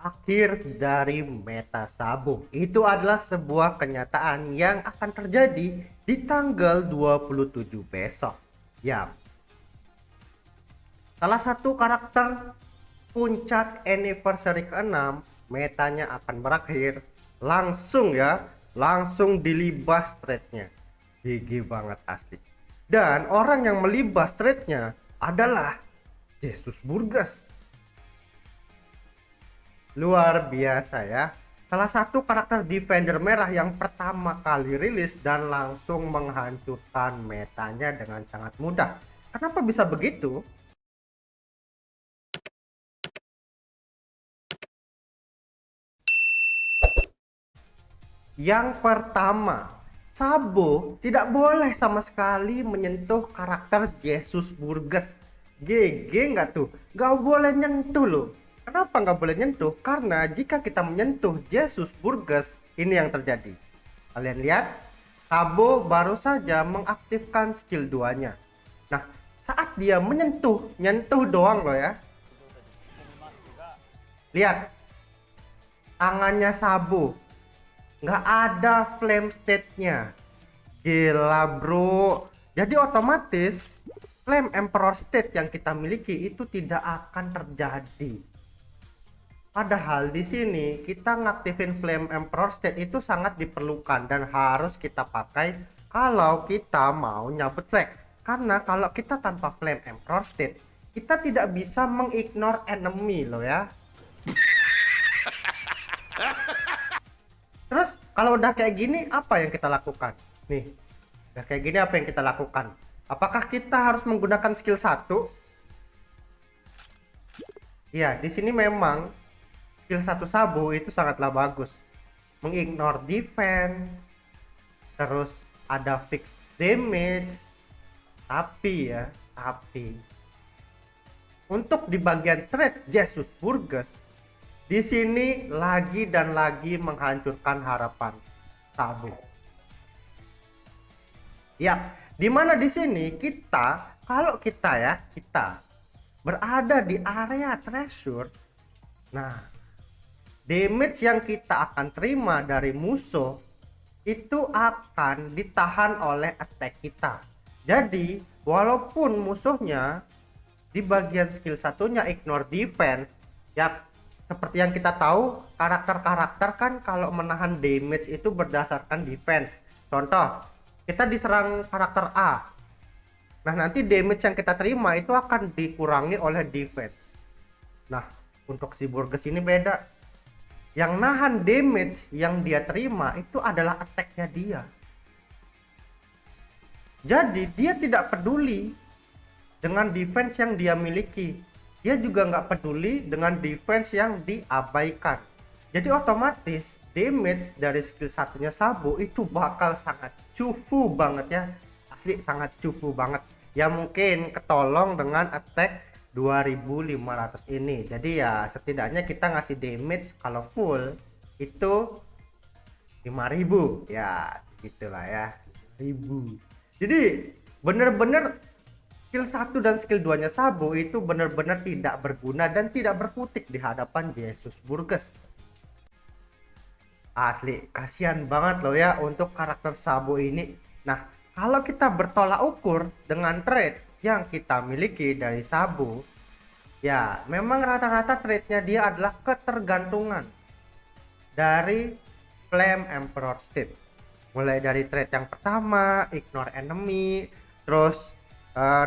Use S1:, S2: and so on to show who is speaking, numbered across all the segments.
S1: akhir dari meta Sabo. Itu adalah sebuah kenyataan yang akan terjadi di tanggal 27 besok. Ya, salah satu karakter puncak anniversary ke-6 metanya akan berakhir langsung ya, langsung dilibas trade-nya. GG banget asli. Dan orang yang melibas trade-nya adalah Jesus Burgess. Luar biasa ya. Salah satu karakter Defender merah yang pertama kali rilis dan langsung menghancurkan metanya dengan sangat mudah. Kenapa bisa begitu? Yang pertama, Sabo tidak boleh sama sekali menyentuh karakter Jesus Burgess. GG nggak tuh? Nggak boleh nyentuh loh. Kenapa nggak boleh nyentuh? Karena jika kita menyentuh Jesus Burgess, ini yang terjadi. Kalian lihat, Sabo baru saja mengaktifkan skill 2-nya. Nah, saat dia nyentuh doang loh ya. Lihat, tangannya Sabo nggak ada flame state-nya. Gila bro. Jadi otomatis flame emperor state yang kita miliki itu tidak akan terjadi. Padahal di sini kita ngaktifin flame emperor state itu sangat diperlukan dan harus kita pakai kalau kita mau nyabut flag. Karena kalau kita tanpa flame emperor state, kita tidak bisa mengignore enemy loh ya. Terus kalau udah kayak gini apa yang kita lakukan? Nih, udah kayak gini apa yang kita lakukan? Apakah kita harus menggunakan skill 1? Ya, di sini memang skill 1 Sabo itu sangatlah bagus. Mengignore defense, terus ada fixed damage. Tapi untuk di bagian trade Jesus Burgess di sini lagi dan lagi menghancurkan harapan Sabo. Ya, dimana di sini kalau kita berada di area treasure, nah damage yang kita akan terima dari musuh itu akan ditahan oleh attack kita. Jadi walaupun musuhnya di bagian skill satunya ignore defense, ya seperti yang kita tahu karakter-karakter kan kalau menahan damage itu berdasarkan defense. Contoh, kita diserang karakter A, nah nanti damage yang kita terima itu akan dikurangi oleh defense. Nah untuk si Burgess ini beda, yang nahan damage yang dia terima itu adalah attack-nya dia. Jadi dia tidak peduli dengan defense yang dia miliki, dia juga nggak peduli dengan defense yang diabaikan. Jadi otomatis damage dari skill satunya Sabo itu bakal sangat cufu banget ya, asli sangat cufu banget ya. Mungkin ketolong dengan attack 2500 ini. Jadi ya setidaknya kita ngasih damage kalau full itu 5000 ya, gitulah ya, 1000. Jadi bener-bener skill 1 dan skill 2-nya Sabo itu benar-benar tidak berguna dan tidak berkutik di hadapan Jesus Burgess. Asli, kasihan banget loh ya untuk karakter Sabo ini. Nah, kalau kita bertolak ukur dengan trade yang kita miliki dari Sabo, ya memang rata-rata trade-nya dia adalah ketergantungan dari Flame Emperor State. Mulai dari trade yang pertama, ignore enemy, terus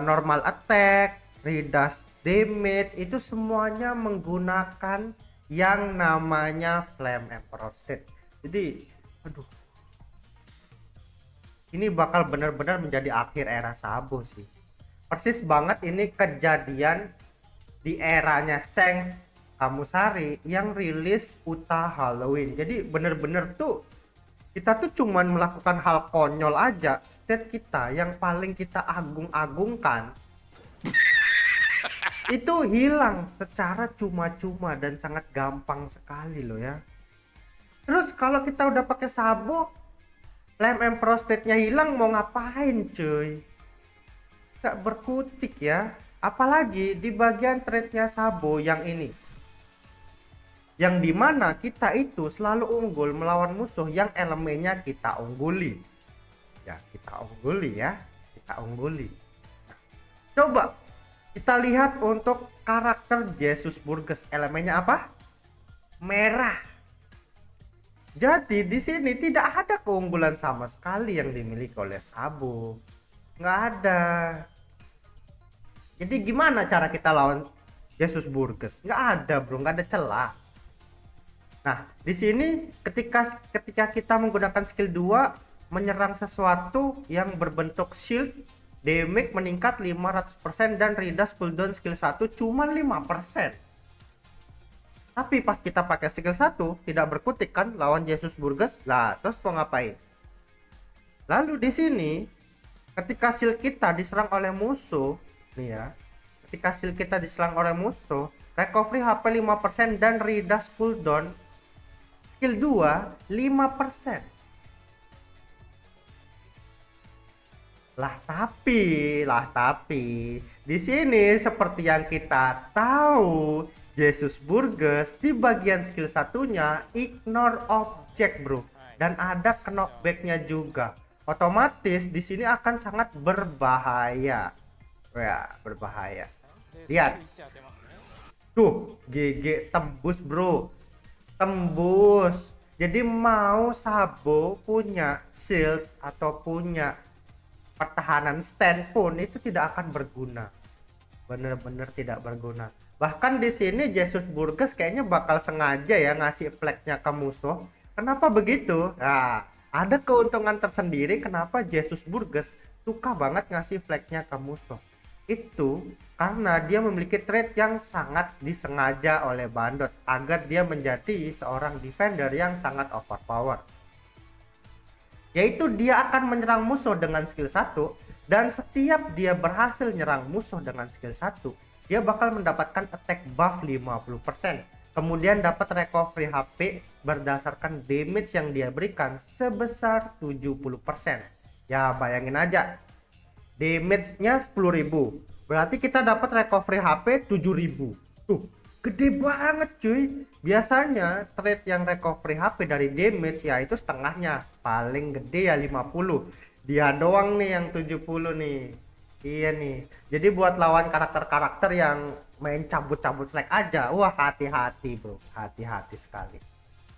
S1: normal attack, reduce damage, itu semuanya menggunakan yang namanya Flame Emperor State. Jadi aduh, ini bakal benar-benar menjadi akhir era Sabo sih. Persis banget ini kejadian di eranya Shanks Kamusari yang rilis Uta Halloween. Jadi bener-bener tuh kita tuh cuman melakukan hal konyol aja, state kita yang paling kita agung-agungkan itu hilang secara cuma-cuma dan sangat gampang sekali loh ya. Terus kalau kita udah pakai Sabo, Flame Emperor state-nya hilang, mau ngapain cuy? Gak berkutik ya. Apalagi di bagian trade-nya Sabo yang ini, yang dimana kita itu selalu unggul melawan musuh yang elemennya kita ungguli. Ya, kita ungguli ya, kita ungguli. Coba kita lihat untuk karakter Jesus Burgess, elemennya apa? Merah. Jadi di sini tidak ada keunggulan sama sekali yang dimiliki oleh Sabo. Nggak ada. Jadi gimana cara kita lawan Jesus Burgess? Nggak ada bro, nggak ada celah. Nah di sini ketika kita menggunakan skill 2 menyerang sesuatu yang berbentuk shield, damage meningkat 500% dan reduce cooldown skill 1 cuma 5%. Tapi pas kita pakai skill 1 tidak berkutik kan lawan Jesus Burgess. Lah, terus mau ngapain? Lalu di sini ketika shield kita diserang oleh musuh, nih ya. Ketika shield kita diserang oleh musuh, recovery HP 5% dan reduce cooldown skill 2 5%. Lah tapi di sini seperti yang kita tahu, Jesus Burgess di bagian skill satunya ignore object bro, dan ada knockbacknya juga. Otomatis di sini akan sangat berbahaya. Ya, berbahaya. Lihat. Tuh, GG tembus bro. Tembus. Jadi mau Sabo punya shield atau punya pertahanan stand pun itu tidak akan berguna. Bener-bener tidak berguna. Bahkan di sini Jesus Burgess kayaknya bakal sengaja ya ngasih flagnya ke musuh. Kenapa begitu? Nah, ada keuntungan tersendiri kenapa Jesus Burgess suka banget ngasih flagnya ke musuh. Itu karena dia memiliki trait yang sangat disengaja oleh Bandot agar dia menjadi seorang defender yang sangat overpower. Yaitu dia akan menyerang musuh dengan skill 1 dan setiap dia berhasil nyerang musuh dengan skill 1 dia bakal mendapatkan attack buff 50%. Kemudian dapat recovery HP berdasarkan damage yang dia berikan sebesar 70%. Ya bayangin aja, damage-nya 10.000. Berarti kita dapat recovery HP 7.000. Tuh, gede banget cuy. Biasanya trait yang recovery HP dari damage ya itu setengahnya. Paling gede ya 50. Dia doang nih yang 70 nih. Iya nih. Jadi buat lawan karakter-karakter yang main cabut-cabut flag aja, wah hati-hati bro, hati-hati sekali.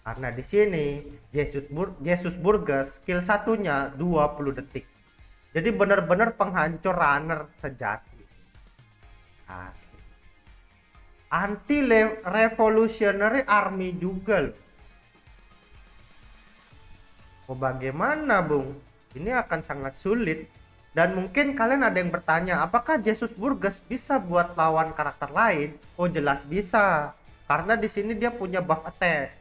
S1: Karena di sini Jesus Burgess skill satunya 20 detik. Jadi benar-benar penghancur runner sejati. Asli. Anti revolutionary army juga loh. Mau bagaimana bung? Ini akan sangat sulit. Dan mungkin kalian ada yang bertanya, apakah Jesus Burgess bisa buat lawan karakter lain? Oh jelas bisa, karena di sini dia punya buff attack.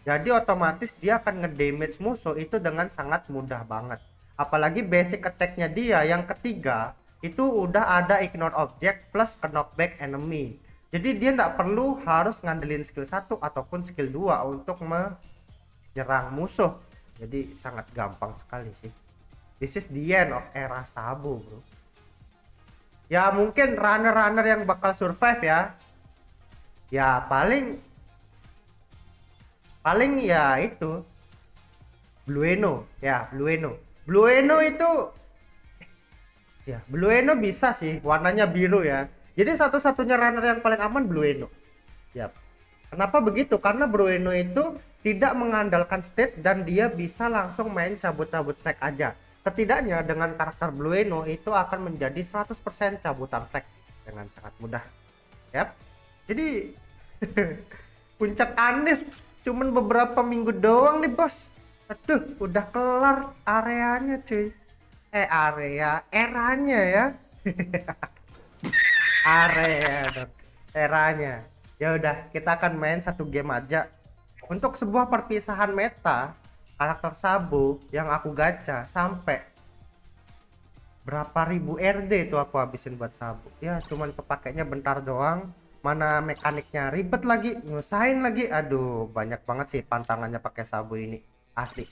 S1: Jadi otomatis dia akan ngedamage musuh itu dengan sangat mudah banget. Apalagi basic attack-nya dia yang ketiga itu udah ada ignore object plus knockback enemy. Jadi dia nggak perlu harus ngandelin skill 1 ataupun skill 2 untuk menyerang musuh. Jadi sangat gampang sekali sih. This is the end of era Sabo bro. Ya mungkin runner-runner yang bakal survive ya. Ya paling ya itu Blueno ya, Blueno itu ya Blueno bisa sih, warnanya biru ya. Jadi satu-satunya runner yang paling aman Blueno. Yap. Kenapa begitu? Karena Blueno itu tidak mengandalkan state dan dia bisa langsung main cabut-cabut tag aja. Setidaknya dengan karakter Blueno itu akan menjadi 100% cabutan tag dengan sangat mudah. Yap. Jadi puncak aneh cuman beberapa minggu doang nih bos. Aduh, udah kelar areanya cuy. Eranya ya. Area eranya. Ya udah, kita akan main satu game aja. Untuk sebuah perpisahan meta karakter Sabo yang aku gacha sampai berapa ribu RD itu aku habisin buat Sabo. Ya cuman kepakainya bentar doang. Mana mekaniknya ribet lagi, nyusahin lagi. Aduh, banyak banget sih pantangannya pakai Sabo ini. Asli.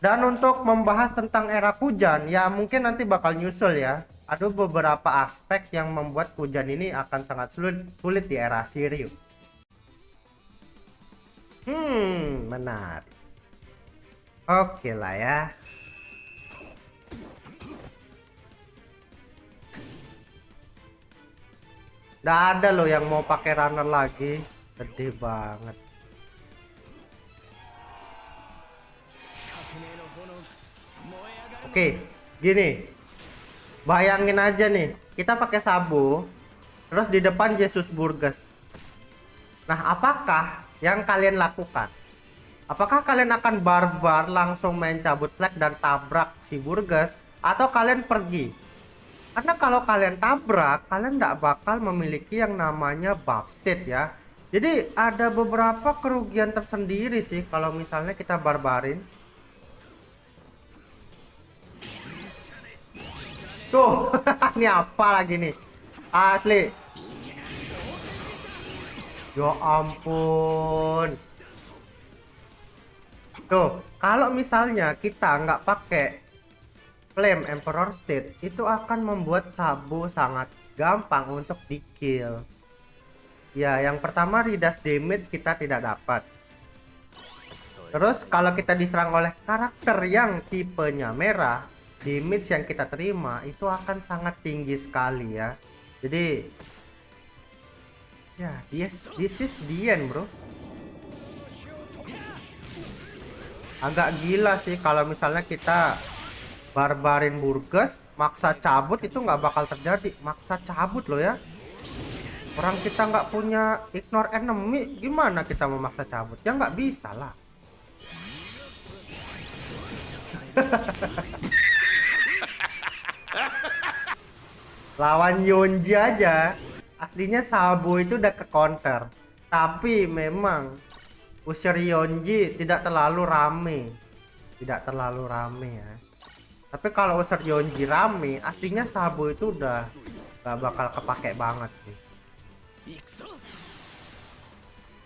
S1: Dan untuk membahas tentang era hujan, ya mungkin nanti bakal nyusul ya. ada beberapa aspek yang membuat Kujan ini akan sangat sulit di era Shiryu. Menarik. Oke lah ya. Nggak ada loh yang mau pakai runner lagi. Sedih banget. Oke, gini. Bayangin aja nih, kita pakai Sabo, terus di depan Jesus Burgess. Nah, apakah yang kalian lakukan? Apakah kalian akan barbar langsung main cabut flag dan tabrak si Burgess, atau kalian pergi? Karena kalau kalian tabrak, kalian nggak bakal memiliki yang namanya buff state ya. Jadi ada beberapa kerugian tersendiri sih kalau misalnya kita barbarin. Tuh, ini apa lagi nih? Asli. Ya ampun. Tuh, kalau misalnya kita nggak pakai Flame Emperor State, itu akan membuat Sabo sangat gampang untuk di kill. Ya, yang pertama redash damage kita tidak dapat. Terus kalau kita diserang oleh karakter yang tipenya merah, damage yang kita terima itu akan sangat tinggi sekali ya. Jadi ya, this is the end, bro. Agak gila sih kalau misalnya kita barbarin Burgess, maksa cabut itu nggak bakal terjadi. Maksa cabut loh ya. Orang kita nggak punya ignore enemy, gimana kita memaksa cabut? Ya nggak bisa lah. Lawan Yonji aja, aslinya Sabo itu udah ke counter. Tapi memang user Yonji tidak terlalu rame. Tidak terlalu rame ya. Tapi kalau user Yonji rame, aslinya Sabo itu udah gak bakal kepake banget sih.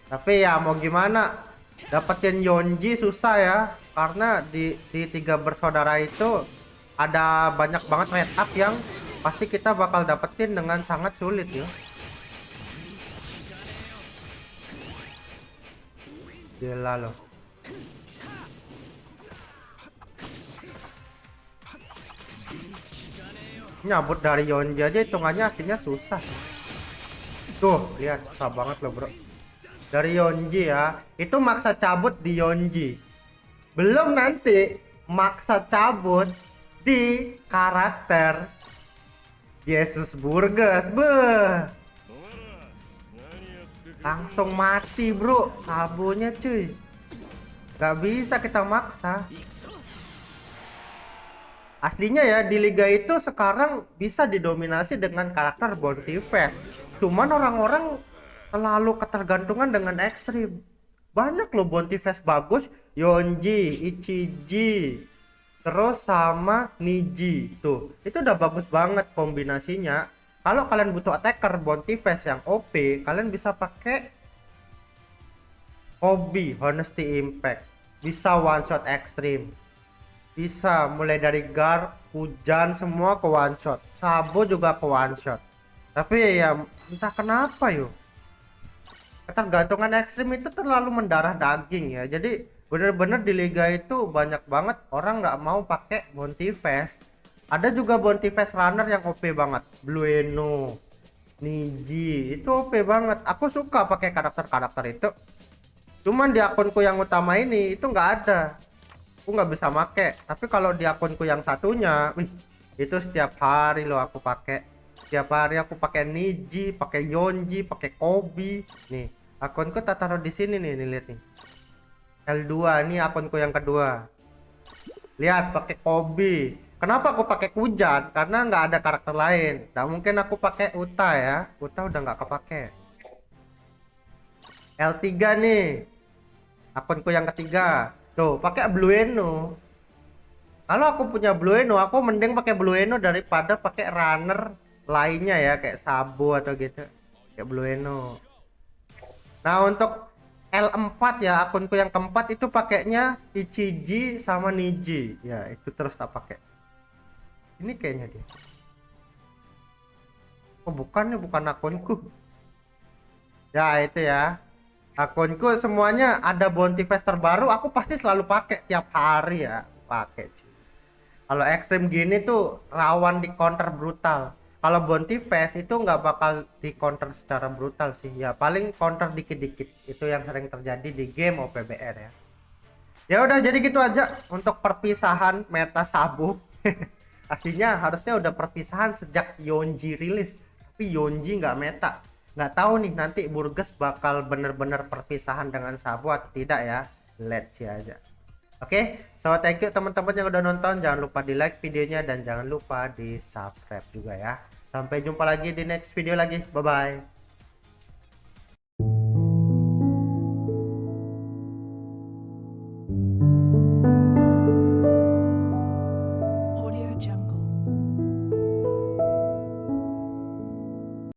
S1: Tapi ya mau gimana, dapetin Yonji susah ya, karena di tiga bersaudara itu ada banyak banget red up yang pasti kita bakal dapetin dengan sangat sulit ya. Gila loh. Nyabut dari Yonji aja hitungannya aslinya susah. Tuh, lihat susah banget loh, bro. Dari Yonji ya, itu maksa cabut di Yonji. Belum nanti maksa cabut di karakter Jesus Burgess. Beuh. Langsung mati, bro. Sabonya cuy. Gak bisa kita maksa. Aslinya ya di liga itu sekarang bisa didominasi dengan karakter Bounty Fest. Cuman orang-orang terlalu ketergantungan dengan ekstrim. Banyak loh Bounty Fest bagus, Yonji, Ichiji, terus sama Niji. Tuh, itu udah bagus banget kombinasinya. Kalau kalian butuh attacker Bounty Fest yang OP, kalian bisa pakai Hobby, Honesty Impact. Bisa one shot ekstrim. Bisa mulai dari guard, hujan semua ke one shot. Sabo juga ke one shot. Tapi ya entah kenapa yuk, ketergantungan ekstrim itu terlalu mendarah daging ya. Jadi bener-bener di liga itu banyak banget orang nggak mau pakai Bounty Fest. Ada juga Bounty Fest runner yang OP banget, Blueno, Niji, itu OP banget. Aku suka pakai karakter-karakter itu. Cuman di akunku yang utama ini itu nggak ada, aku nggak bisa make. Tapi kalau di akunku yang satunya, wih, itu setiap hari loh aku pakai. Setiap hari aku pakai Niji, pakai Yonji, pakai Kobi. Nih, akunku tak taruh di sini nih, lihat nih. L2 ini akunku yang kedua. Lihat, pakai Kobi. Kenapa aku pakai Kujan? Karena nggak ada karakter lain. Nggak mungkin aku pakai Uta ya. Uta udah nggak kepake. L3 nih, akunku yang ketiga. Tuh, pakai Blueno. Kalau aku punya Blueno, aku mending pakai Blueno daripada pakai runner lainnya ya, kayak Sabo atau gitu. Kayak Blueno. Nah, untuk L4 ya, akunku yang keempat itu pakainya Ichiji sama Niji. Ya, itu terus tak pakai. Ini kayaknya dia. Oh bukan nih, bukan akunku. Ya itu ya. Akunku semuanya ada bounty pass terbaru, aku pasti selalu pakai tiap hari ya. Pakai. Kalau ekstrim gini tuh rawan di counter brutal. Kalau bounty pass itu nggak bakal di counter secara brutal sih. Ya paling counter dikit-dikit. Itu yang sering terjadi di game OPBR ya. Ya udah jadi gitu aja untuk perpisahan meta Sabu. Aslinya harusnya udah perpisahan sejak Yonji rilis, tapi Yonji nggak meta. Nggak tahu nih nanti Burgess bakal bener-bener perpisahan dengan Sabu atau tidak ya. Let's see aja. Oke, so thank you teman-teman yang udah nonton. Jangan lupa di like videonya dan jangan lupa di subscribe juga ya. Sampai jumpa lagi di next video lagi. Bye bye.